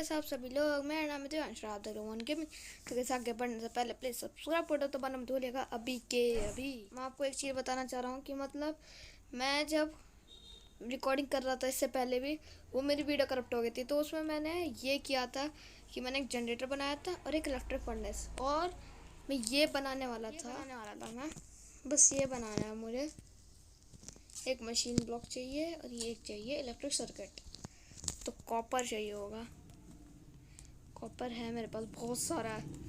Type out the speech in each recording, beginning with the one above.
कैसे आप सभी लोग। मेरा नाम है देवांश, आप देख रहे हो गेमिंग। तो कैसे आगे बढ़ने से पहले प्लीज सब्सक्राइब कर दो तो बना भूलिएगा अभी के अभी। मैं आपको एक चीज़ बताना चाह रहा हूँ कि मतलब मैं जब रिकॉर्डिंग कर रहा था इससे पहले भी वो मेरी वीडियो करप्ट हो गई थी, तो उसमें मैंने ये किया था कि मैंने एक जनरेटर बनाया था और एक इलेक्ट्रिक फर्नेस, और मैं ये बनाने वाला था मैं बस ये बनाना है मुझे। एक मशीन ब्लॉक चाहिए और ये एक चाहिए इलेक्ट्रिक सर्किट। तो कॉपर चाहिए होगा, कॉपर है मेरे पास बहुत सारा है।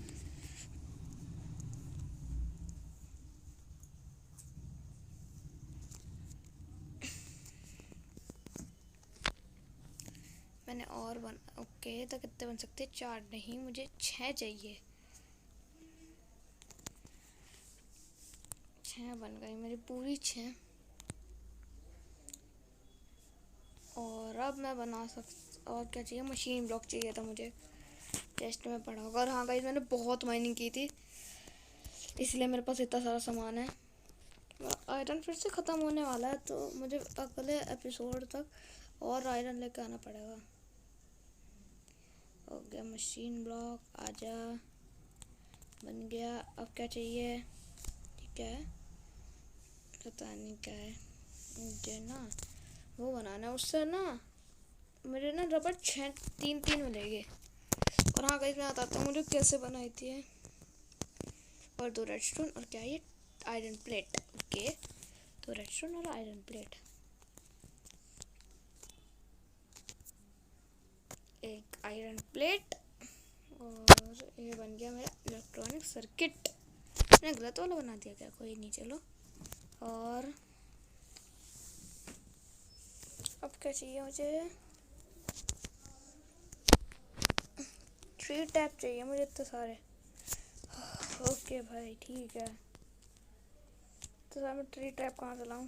मैंने और ओके, तो कितने बन सकते हैं? 4 नहीं, मुझे 6 चाहिए। 6 बन गई मेरी पूरी 6। और अब मैं बना और क्या चाहिए? मशीन ब्लॉक चाहिए था मुझे, टेस्ट में पढ़ा होगा। और हाँ गाइस, मैंने बहुत माइनिंग की थी इसलिए मेरे पास इतना सारा सामान है। आयरन फिर से ख़त्म होने वाला है तो मुझे अगले एपिसोड तक और आयरन लेके आना पड़ेगा। हो गया मशीन ब्लॉक, आजा, बन गया। अब क्या चाहिए? ठीक है, पता नहीं क्या है मुझे ना वो बनाना है। उससे ना मुझे ना रबड़ 3 मिलेगी। और हाँ गाइस, मैं बताता हूँ मुझे कैसे बनाई थी। और 2 रेडस्टोन और क्या ये आयरन प्लेट। ओके, 2 रेडस्टोन और आयरन प्लेट, एक आयरन प्लेट, और ये बन गया मेरा इलेक्ट्रॉनिक सर्किट। मैंने गलत वाला बना दिया क्या? कोई नहीं, चलो। और अब क्या चाहिए मुझे? 3 टैप चाहिए मुझे, इतने सारे। ओके भाई, ठीक है। तो सर मैं 3 टैप कहाँ से लाऊं?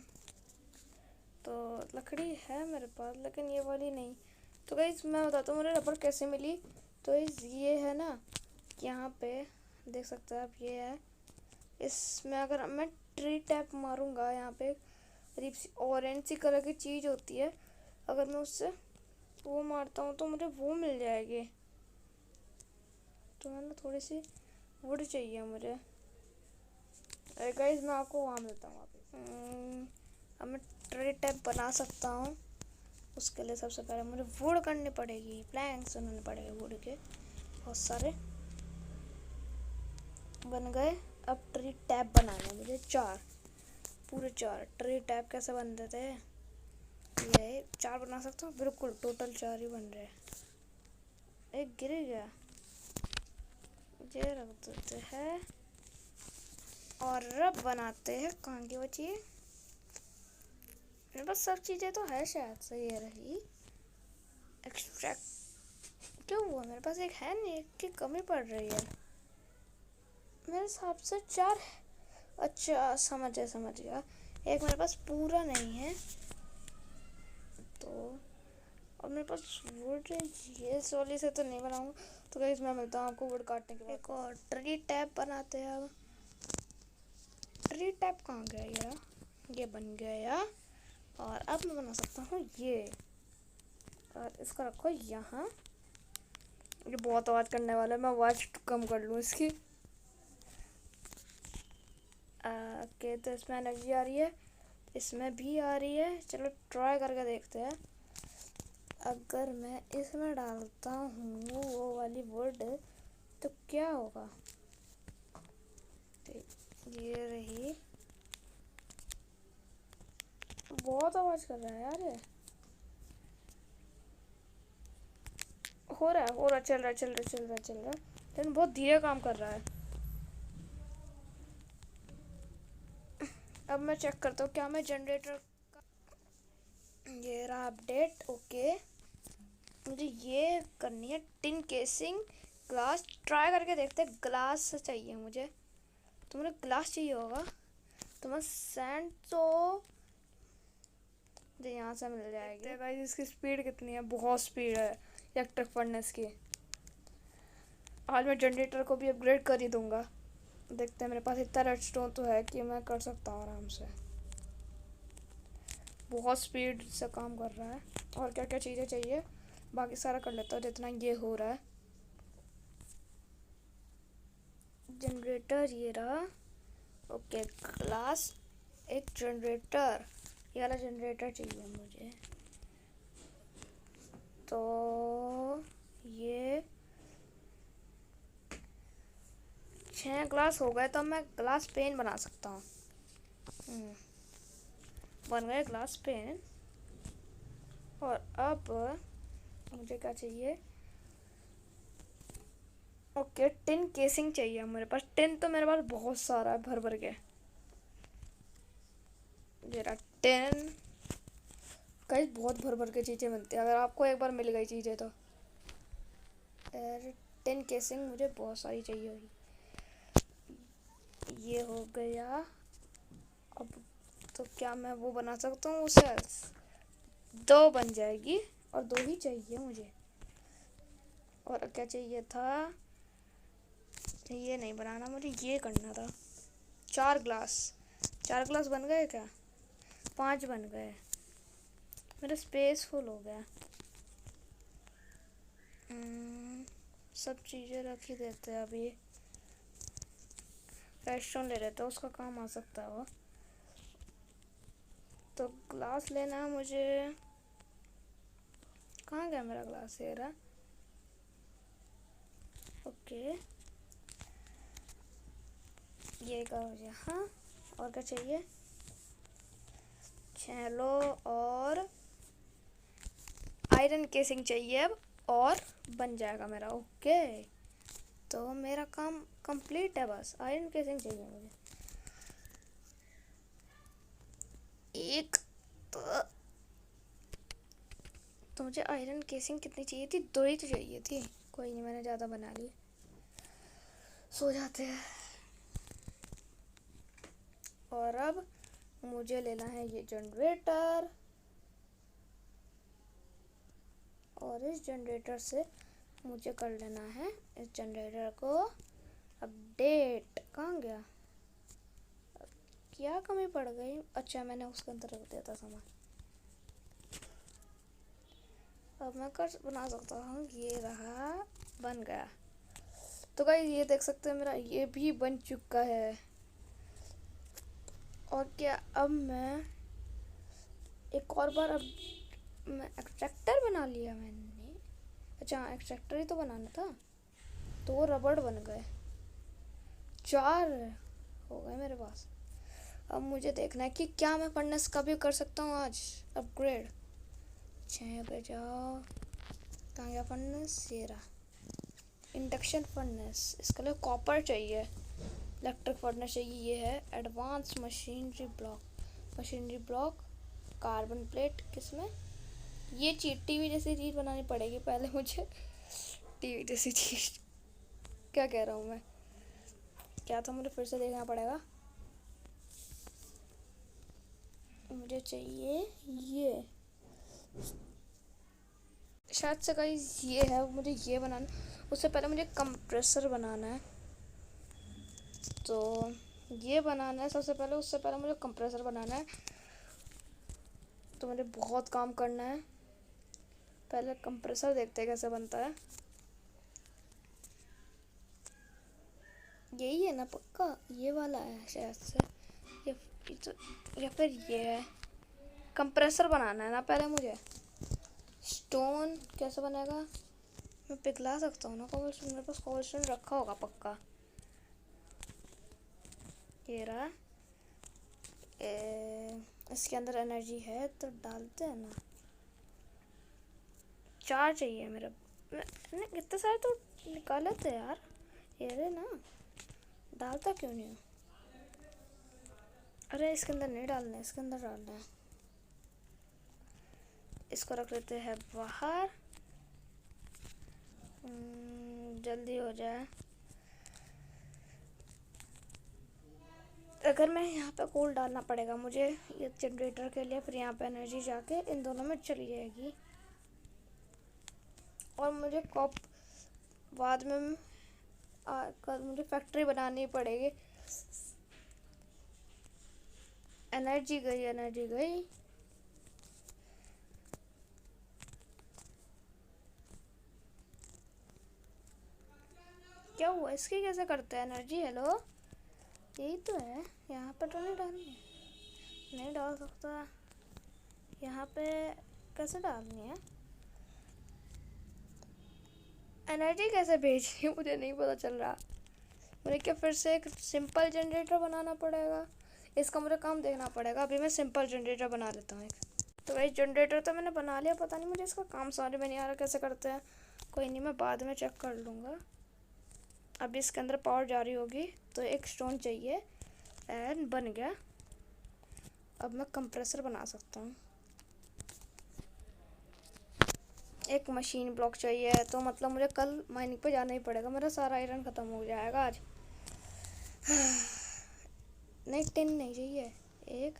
तो लकड़ी है मेरे पास लेकिन ये वाली नहीं। तो गाइस मैं बताता हूँ मुझे रबड़ कैसे मिली। तो ये है ना, यहाँ पे देख सकते हैं आप, ये है। इसमें अगर मैं 3 टैप मारूंगा, यहाँ पे अजीब सी ऑरेंज सी कलर की चीज़ होती है, अगर मैं उससे वो मारता हूँ तो मुझे वो मिल जाएगी। तो मैंने थोड़ी सी वुड चाहिए मुझे। अरे गाइस, मैं आपको वहाँ मिलता हूँ। अब मैं 3 टैप बना सकता हूँ। उसके लिए सबसे पहले मुझे वुड करनी पड़ेगी, प्लैंक्स बनाने पड़ेंगे वुड के बहुत सारे। बन गए। अब 3 टैप बनाने हैं मुझे, 4, पूरे 4 3 टैप कैसे बनते थे? ये 4 बना सकता हूँ, बिल्कुल टोटल 4 ही बन रहे हैं। एक गिर गया, ये रख देते हैं। और अब बनाते हैं कहाँ की वो चीज़। मेरे पास सब चीज़ें तो है शायद से, ये रही एक्सट्रैक्ट। क्यों हुआ मेरे पास एक है नहीं, एक की कमी पड़ रही है मेरे हिसाब से। 4 है। अच्छा, समझ गया। एक मेरे पास पूरा नहीं है। तो और मेरे पास वुड ये सोली से तो नहीं बनाऊंगा। तो गाइस मैं मिलता हूँ आपको वुड काटने के बाद। एक और 3 टैप बनाते हैं। अब 3 टैप कहाँ गया यार? ये बन गया। और अब मैं बना सकता हूँ ये, और इसको रखो यहाँ। ये बहुत आवाज़ करने वाला है, मैं आवाज़ कम कर लूँ इसकी। ओके, तो इसमें एनर्जी आ रही है, इसमें भी आ रही है। चलो ट्राई करके देखते हैं। अगर मैं इसमें डालता हूँ वो वाली वुड तो क्या होगा? ये रही। बहुत आवाज़ कर रहा है यार ये। हो रहा, चल रहा, लेकिन बहुत धीरे काम कर रहा है। अब मैं चेक करता हूँ क्या मैं जनरेटर का, ये रहा अपडेट। ओके, मुझे ये करनी है टिन केसिंग ग्लास। ट्राई करके देखते हैं, ग्लास चाहिए मुझे। तो मुझे ग्लास चाहिए होगा, तो मैं सैंड तो यहाँ से मिल जाएगी। गाइस इसकी स्पीड कितनी है? बहुत स्पीड है इलेक्ट्रिक फर्नेस की। आज मैं जनरेटर को भी अपग्रेड कर ही दूंगा। देखते हैं, मेरे पास इतना रेडस्टोन तो है कि मैं कर सकता हूँ आराम से। बहुत स्पीड से काम कर रहा है। और क्या क्या चीज़ें चाहिए? बाकी सारा कर लेता हूँ जितना ये हो रहा है। जनरेटर ये रहा। ओके ग्लास, एक जनरेटर, ये वाला जनरेटर चाहिए मुझे। तो ये 6 ग्लास हो गए, तो मैं ग्लास पेन बना सकता हूँ। बन गए ग्लास पेन। और अब मुझे क्या चाहिए? ओके टिन केसिंग चाहिए मेरे पास। टिन तो मेरे पास बहुत सारा है, भर भर के। जरा टिन, कई बहुत भर भर के चीज़ें बनती है अगर आपको एक बार मिल गई चीज़ें तो। टिन केसिंग मुझे बहुत सारी चाहिए होगी। ये हो गया। अब तो क्या मैं वो बना सकता हूँ उसे? 2 बन जाएगी, और 2 ही चाहिए मुझे। और क्या चाहिए था? ये नहीं बनाना मुझे, ये करना था। 4 ग्लास, 4 ग्लास बन गए क्या? 5 बन गए। मेरा स्पेस फुल हो गया। सब चीज़ें रख ही देते हैं अभी। रेस्टोरेंट ले लेते हैं, उसका काम आ सकता है वो। तो ग्लास लेना है मुझे। कहाँ गया मेरा ग्लास? ये रहा। ओके ये करो यहाँ। और क्या चाहिए? चलो, और आयरन केसिंग चाहिए अब, और बन जाएगा मेरा। ओके तो मेरा काम कंप्लीट है, बस आयरन केसिंग चाहिए मुझे। एक तो मुझे आयरन केसिंग कितनी चाहिए थी? 2 ही तो चाहिए थी। कोई नहीं, मैंने ज़्यादा बना ली। सो जाते हैं। और अब मुझे लेना है ये जनरेटर, और इस जनरेटर से मुझे कर लेना है इस जनरेटर को अपडेट। कहाँ गया? क्या कमी पड़ गई? अच्छा मैंने उसके अंदर रख दिया था सामान। अब मैं कर बना सकता हूँ। ये रहा, बन गया। तो गाइस ये देख सकते हैं मेरा ये भी बन चुका है। और क्या अब मैं एक और बार, अब मैं एक्सट्रैक्टर बना लिया मैंने। अच्छा एक्सट्रैक्टर ही तो बनाना था। तो वो रबड़ बन गए। 4 हो गए मेरे पास। अब मुझे देखना है कि क्या मैं फर्नेस का भी कर सकता हूँ आज अपग्रेड। 6 पे जाओ। कहाँ गया फर्नेस? ये रहा इंडक्शन फर्नेस। इसके लिए कॉपर चाहिए। इलेक्ट्रिक फर्नेस चाहिए। ये है advance machinery block. Machinery block, carbon plate. किसमें? ये टीवी जैसी चीज़ बनानी पड़ेगी पहले मुझे। टीवी जैसी चीज़ क्या कह रहा हूँ मैं? क्या था? मुझे फिर से देखना पड़ेगा। मुझे चाहिए ये, शायद से गाइस ये है। मुझे ये बनाना, उससे पहले मुझे कंप्रेसर बनाना है। तो ये बनाना है सबसे पहले, उससे पहले मुझे कंप्रेसर बनाना है। तो मुझे बहुत काम करना है। पहले कंप्रेसर देखते हैं कैसे बनता है। यही है ना पक्का? ये वाला है शायद से, या फिर ये है। कंप्रेसर बनाना है ना पहले मुझे। स्टोन कैसे बनेगा? मैं पिघला सकता हूँ ना कोबलस्टोन? मेरे पास कोबलस्टोन रखा होगा पक्का। ये रहा। इसके अंदर एनर्जी है तो डालते हैं ना। 4 चाहिए मेरे। इतने सारे तो निकाले थे यार। ये रहे ना, डालता क्यों नहीं हूँ? अरे इसके अंदर नहीं डालना है, इसके अंदर डालना है। इसको रख लेते हैं बाहर। जल्दी हो जाए। अगर मैं यहाँ पे कोल डालना पड़ेगा मुझे ये जनरेटर के लिए, फिर यहाँ पे एनर्जी जाके इन दोनों में चली जाएगी। और मुझे कॉप बाद में कल मुझे फैक्ट्री बनानी पड़ेगी। एनर्जी गई, एनर्जी गई। क्या हुआ? इसकी कैसे करते हैं एनर्जी? हेलो, यही तो है। यहाँ पे तो नहीं डालनी है, नहीं डाल सकता। यहाँ पे कैसे डालनी है? एनर्जी कैसे भेजनी है मुझे नहीं पता चल रहा। मुझे क्या फिर से एक सिंपल जनरेटर बनाना पड़ेगा? इसका मुझे काम देखना पड़ेगा। अभी मैं सिंपल जनरेटर बना लेता हूँ एक। तो भाई जनरेटर तो मैंने बना लिया, पता नहीं मुझे इसका काम समझ में नहीं आ रहा कैसे करते हैं। कोई नहीं, मैं बाद में चेक कर लूँगा। अभी इसके अंदर पावर जारी होगी तो एक स्टोन चाहिए एंड बन गया। अब मैं कंप्रेसर बना सकता हूँ। एक मशीन ब्लॉक चाहिए, तो मतलब मुझे कल माइनिंग पे जाना ही पड़ेगा। मेरा सारा आयरन ख़त्म हो जाएगा आज। नहीं, 10 नहीं चाहिए। 1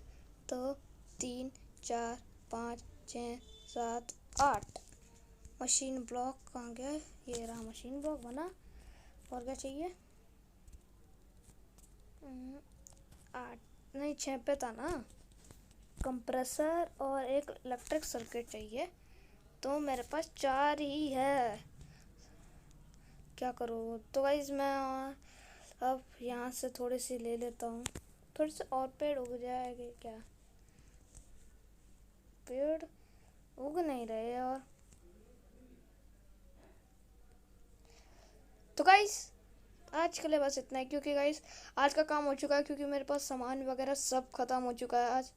2 3 4 5 6 7 8। मशीन ब्लॉक कहाँ गया? ये रहा, मशीन ब्लॉक बना। और क्या चाहिए? 8 नहीं, 6 पे था ना। कंप्रेसर और एक इलेक्ट्रिक सर्किट चाहिए, तो मेरे पास 4 ही है। क्या करूँ? तो गाइस मैं अब यहाँ से थोड़ी सी ले लेता हूँ। थोड़ी सी और पेड़ उग जाएंगे क्या? पेड़ उग नहीं रहे। और तो गाइस आज के लिए बस इतना है, क्योंकि गाइस आज का काम हो चुका है, क्योंकि मेरे पास सामान वगैरह सब खत्म हो चुका है आज।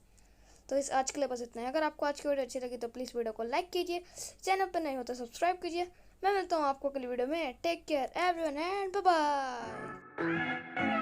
तो इस आज के लिए बस इतना है। अगर आपको आज की वीडियो अच्छी लगी तो प्लीज़ वीडियो को लाइक कीजिए, चैनल पर नहीं हो तो सब्सक्राइब कीजिए। मैं मिलता हूँ आपको अगली वीडियो में। Take care everyone and bye bye.